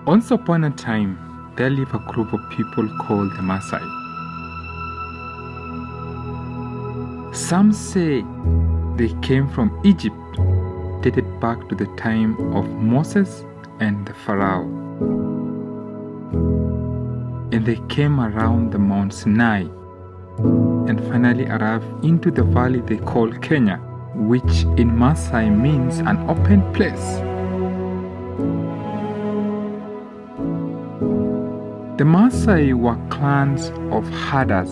Once upon a time, there lived a group of people called the Maasai. Some say they came from Egypt, dated back to the time of Moses and the Pharaoh. And they came around the Mount Sinai and finally arrived into the valley they call Kenya, which in Maasai means an open place. The Maasai were clans of herders,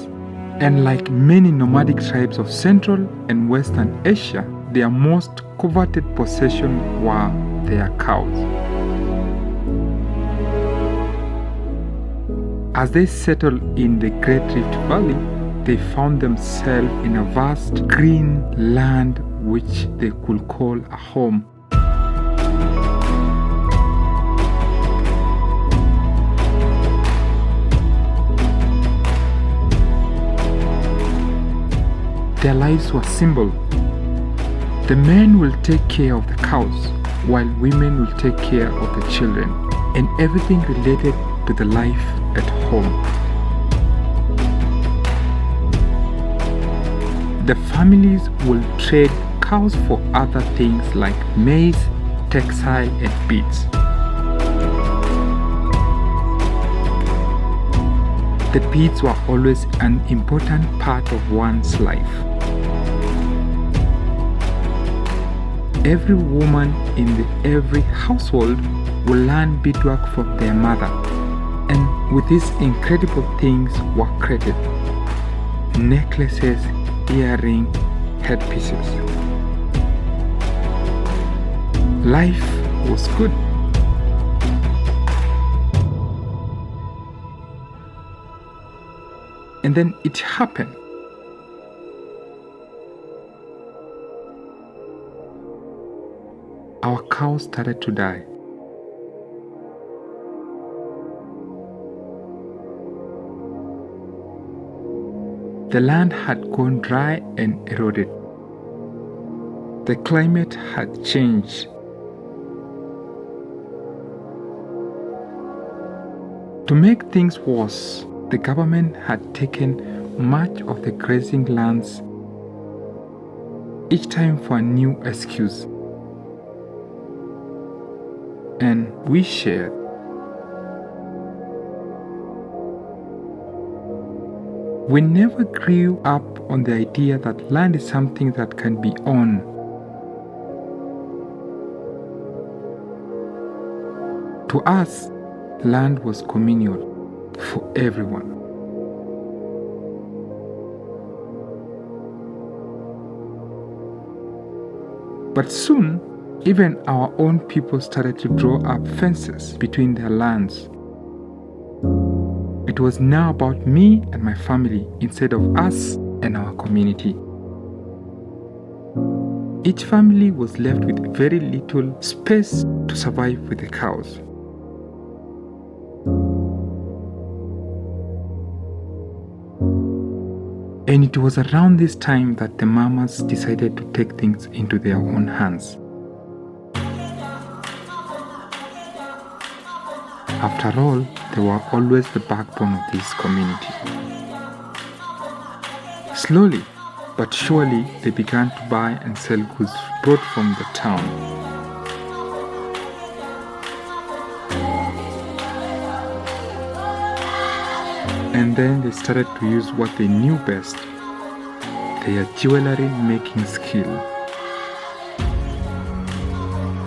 and like many nomadic tribes of Central and Western Asia, their most coveted possession were their cows. As they settled in the Great Rift Valley, they found themselves in a vast green land which they could call a home. Their lives were simple. The men will take care of the cows, while women will take care of the children, and everything related to the life at home. The families will trade cows for other things like maize, textile, and beads. The beads were always an important part of one's life. Every woman in every household will learn beadwork from their mother, and with these incredible things were created: necklaces, earrings, headpieces. Life was good. And then it happened. Our cows started to die. The land had gone dry and eroded. The climate had changed. To make things worse, the government had taken much of the grazing lands, each time for a new excuse. And we shared. We never grew up on the idea that land is something that can be owned. To us, land was communal for everyone. But soon, even our own people started to draw up fences between their lands. It was now about me and my family instead of us and our community. Each family was left with very little space to survive with the cows. And it was around this time that the mamas decided to take things into their own hands. After all, they were always the backbone of this community. Slowly but surely, they began to buy and sell goods brought from the town. And then they started to use what they knew best, their jewelry making skill.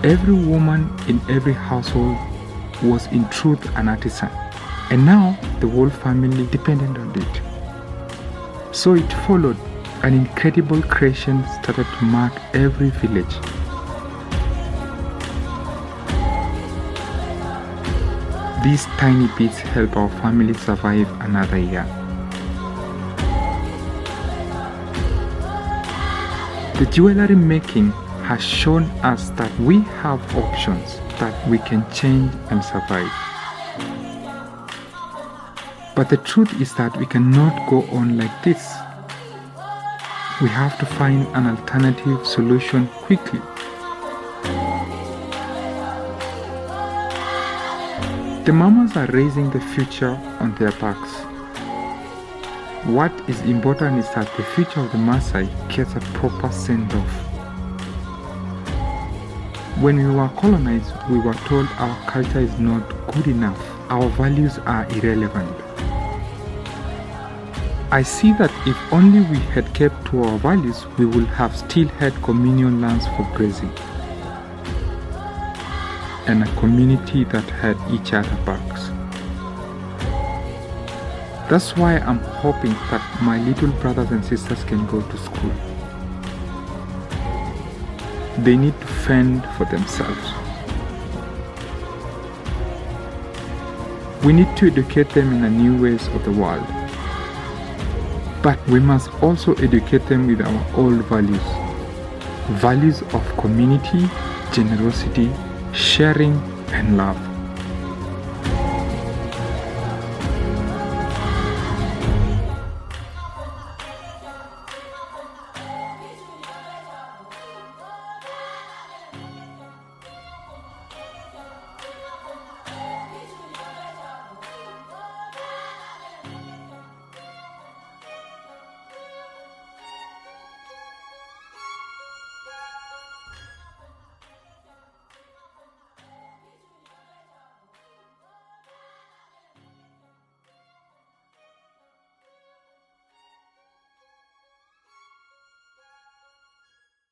Every woman in every household was in truth an artisan, and now the whole family depended on it. So it followed, an incredible creation started to mark every village. These tiny beads help our family survive another year. The jewelry making has shown us that we have options, that we can change and survive. But the truth is that we cannot go on like this. We have to find an alternative solution quickly. The mamas are raising the future on their backs. What is important is that the future of the Maasai gets a proper send-off. When we were colonized, we were told our culture is not good enough, our values are irrelevant. I see that if only we had kept to our values, we would have still had communion lands for grazing, and a community that had each other backs. That's why I'm hoping that my little brothers and sisters can go to school. They need to fend for themselves. We need to educate them in the new ways of the world. But we must also educate them with our old values. Values of community, generosity, sharing, and love.